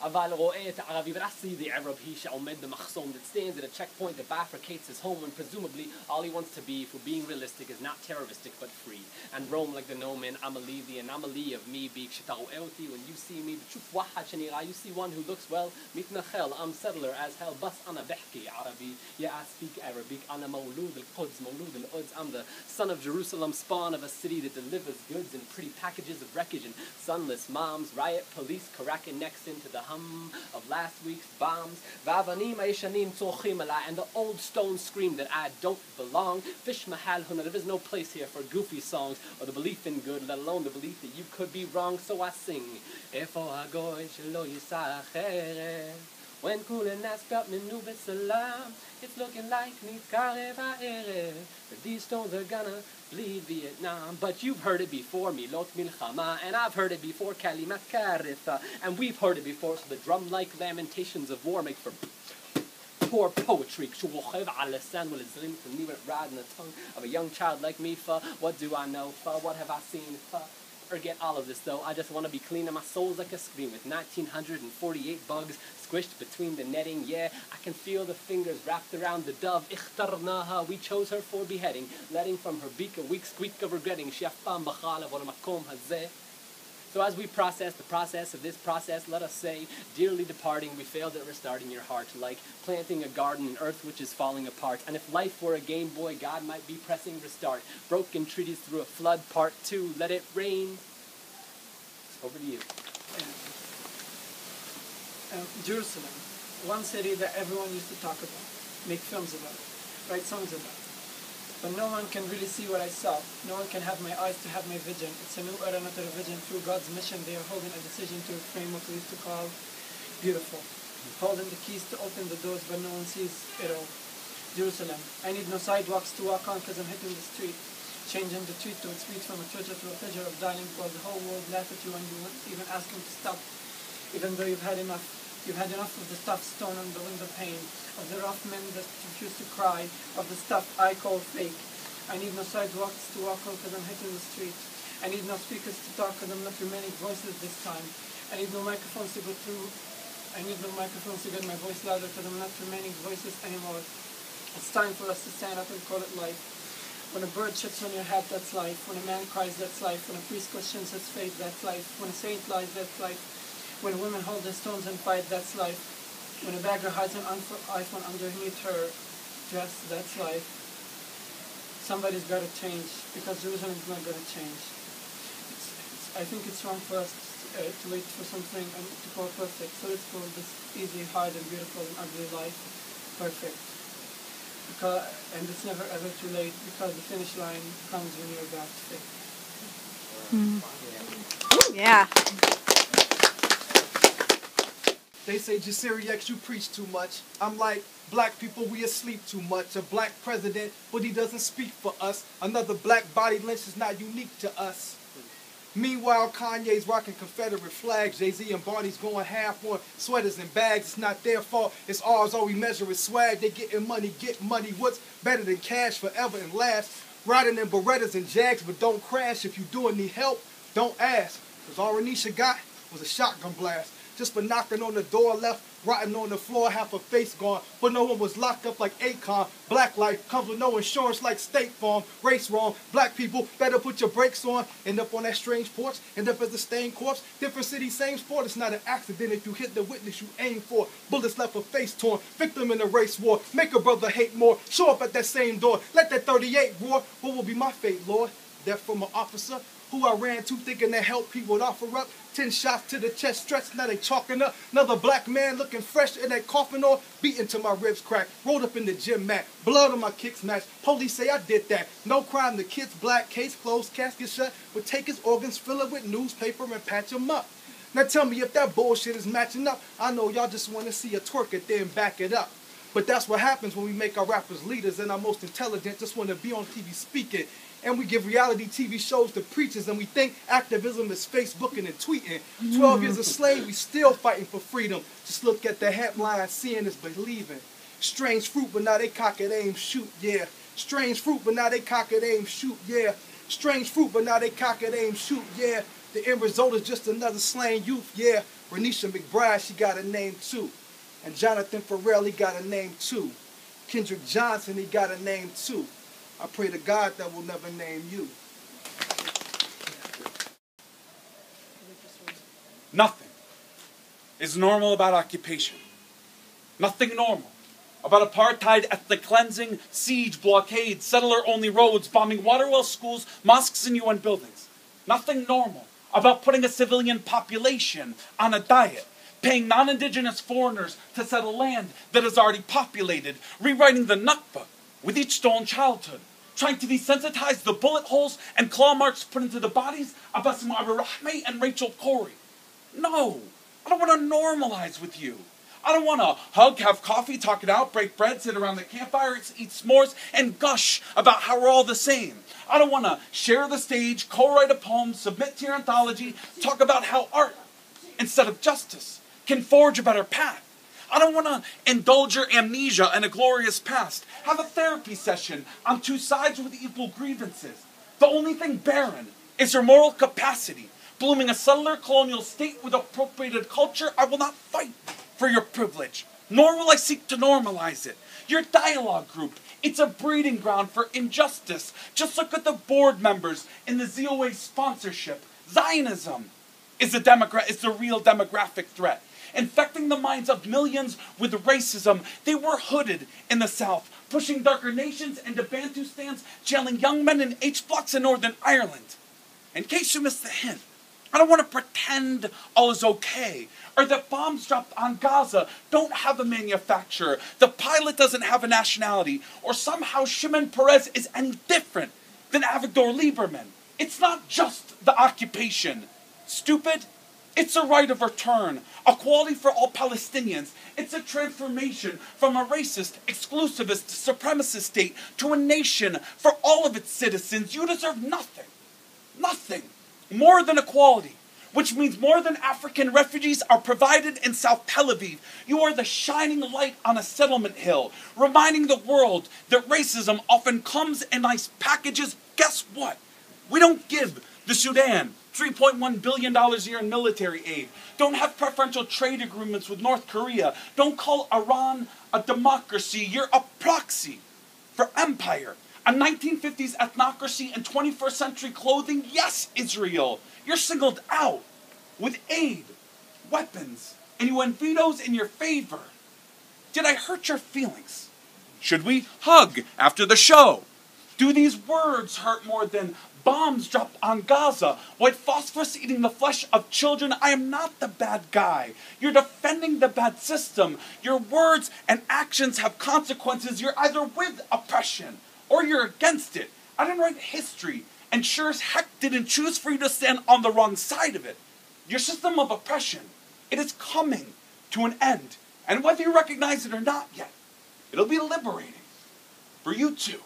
אבל רואה את הערבי, but I see the Arab he שעומד במחסום that stands at a checkpoint that bifurcates his home when presumably all he wants to be, if we're being realistic, is not terroristic but free and roam like the nomad. I'ma leave the anomaly of me be כשתרואה אותי, when you see me بتشوف واحد שנראה, you see one who looks well, מתנחל, I'm settler as hell, بس أنا بحكي عربي, yeah I speak Arabic, أنا مولود القدس, مولود القدس, I'm the son of Jerusalem, spawn of a city that delivers goods in pretty packages of wreckage and sunless moms, riot police cracking necks into the hum of last week's bombs, והאבנים הישנים צורחים עליי, and the old stones scream that I don't belong, fish mahal huna, there is no place here for goofy songs or the belief in good, let alone the belief that you could be wrong, so I sing, איפה הגוי שלא יישא אחרת, when כול الناس התאמנו בסלאם, it's looking like מתקרב הערב, that these stones are gonna bleed Vietnam. But you've heard it before, milot milchama, and I've heard it before, kalimat karitha, and we've heard it before, so the drum-like lamentations of war make for poor poetry. When we went riding the tongue of a young child like me, what do I know, what have I seen, Forget all of this though, I just want to be clean and my soul's like a screen with 1948 bugs squished between the netting. Yeah, I can feel the fingers wrapped around the dove. اخترناها, we chose her for beheading, letting from her beak a weak squeak of regretting. شفا مخالف ولا مقوم هزه. So as we process the process of this process, let us say, dearly departing, we failed at restarting your heart, like planting a garden in earth which is falling apart. And if life were a Game Boy, God might be pressing restart. Broken treaties through a flood, part 2, let it rain. Over to you. Jerusalem, one city that everyone used to talk about, make films about, write songs about. But no one can really see what I saw. No one can have my eyes to have my vision. It's a new era, not a revision. Through God's mission, they are holding a decision to frame what we used to call beautiful. Holding the keys to open the doors, but no one sees it all. Jerusalem, I need no sidewalks to walk on because I'm hitting the street. Changing the tweet to a tweet from a Twitter to a pleasure of dialing for the whole world laugh at you and you won't even ask them to stop. Even though you've had enough. You've had enough of the stuff stone on the window pane, of the Rothman that refuse to cry, of the stuff I call fake. I need no sidewalks to walk on because I'm hitting the street. I need no speakers to talk because I'm not remaining voiceless this time. I need no microphones to go through. I need no microphones to get my voice louder because I'm not remaining voiceless anymore. It's time for us to stand up and call it life. When a bird shits on your hat, that's life. When a man cries, that's life. When a priest questions his faith, that's life. When a saint lies, that's life. When women hold their stones and fight, that's life. When a bagger hides an iPhone underneath her dress, that's life. Somebody's got to change, because Jerusalem's not going to change. I think it's wrong for us to wait for something to call perfect. So let's call this easy, hard, and beautiful and ugly life perfect. And it's never ever too late, because the finish line comes when you're about to fit. Yeah. They say, Jasiri X, you preach too much. I'm like, black people, we asleep too much. A black president, but he doesn't speak for us. Another black body lynch is not unique to us. Meanwhile, Kanye's rocking Confederate flags. Jay-Z and Barney's going half on sweaters and bags. It's not their fault, it's ours. All we measure is swag. They getting money, get money. What's better than cash forever and last? Riding in Berettas and Jags, but don't crash. If you do need help, don't ask. Because all Renisha got was a shotgun blast. Just for knocking on the door left, rotting on the floor, half her face gone. But no one was locked up like Akon. Black life comes with no insurance like State Farm. Race wrong. Black people better put your brakes on. End up on that strange porch. End up as a stained corpse. Different city, same sport. It's not an accident if you hit the witness you aim for. Bullets left her face torn. Victim in a race war. Make a brother hate more. Show up at that same door. Let that 38 roar. What will be my fate, Lord? Death from an officer who I ran to thinking that help people would offer up. 10 shots to the chest stretched, now they chalking up. Another black man looking fresh in that coffin or beaten till my ribs crack. Rolled up in the gym mat, blood on my kicks match. Police say I did that. No crime, the kid's black, case closed, casket shut. Would take his organs, fill it with newspaper and patch him up. Now tell me if that bullshit is matching up. I know y'all just want to see a twerk it then back it up. But that's what happens when we make our rappers leaders and our most intelligent just want to be on TV speaking. And we give reality TV shows to preachers and we think activism is Facebooking and tweeting. 12 years a slave, we still fighting for freedom. Just look at the headline, seeing is believing. Strange fruit, but now they cock it, aim, shoot, yeah. Strange fruit, but now they cock it, aim, shoot, yeah. Strange fruit, but now they cock it, aim, shoot, yeah. The end result is just another slain youth. Yeah, Renisha McBride, she got a name too. And Jonathan Farrell, he got a name too. Kendrick Johnson, he got a name too. I pray to God that will never name you. Nothing is normal about occupation. Nothing normal about apartheid, ethnic cleansing, siege, blockade, settler-only roads, bombing water wells, schools, mosques, and UN buildings. Nothing normal about putting a civilian population on a diet, paying non-indigenous foreigners to settle land that is already populated, rewriting the Nakba with each stolen childhood, trying to desensitize the bullet holes and claw marks put into the bodies of Bassem Abu-Rahmi and Rachel Corrie. No, I don't want to normalize with you. I don't want to hug, have coffee, talk it out, break bread, sit around the campfire, eat s'mores, and gush about how we're all the same. I don't want to share the stage, co-write a poem, submit to your anthology, talk about how art, instead of justice, can forge a better path. I don't want to indulge your amnesia and a glorious past. Have a therapy session on two sides with equal grievances. The only thing barren is your moral capacity. Blooming a settler colonial state with appropriated culture, I will not fight for your privilege, nor will I seek to normalize it. Your dialogue group, it's a breeding ground for injustice. Just look at the board members in the ZOA sponsorship. Zionism is the real demographic threat. Infecting the minds of millions with racism, they were hooded in the South, pushing darker nations into Bantustans, jailing young men in H-blocks in Northern Ireland. In case you missed the hint, I don't want to pretend all is okay, or that bombs dropped on Gaza don't have a manufacturer, the pilot doesn't have a nationality, or somehow Shimon Peres is any different than Avigdor Lieberman. It's not just the occupation. Stupid? It's a right of return, equality for all Palestinians. It's a transformation from a racist, exclusivist, supremacist state to a nation for all of its citizens. You deserve nothing. Nothing more than equality, which means more than African refugees are provided in South Tel Aviv. You are the shining light on a settlement hill, reminding the world that racism often comes in nice packages. Guess what? We don't give the Sudan $3.1 billion a year in military aid. Don't have preferential trade agreements with North Korea. Don't call Iran a democracy. You're a proxy for empire. A 1950s ethnocracy and 21st century clothing. Yes, Israel, you're singled out with aid, weapons, and UN vetoes in your favor. Did I hurt your feelings? Should we hug after the show? Do these words hurt more than bombs dropped on Gaza? White phosphorus eating the flesh of children? I am not the bad guy. You're defending the bad system. Your words and actions have consequences. You're either with oppression or you're against it. I didn't write history, and sure as heck didn't choose for you to stand on the wrong side of it. Your system of oppression, it is coming to an end. And whether you recognize it or not yet, it'll be liberating for you too.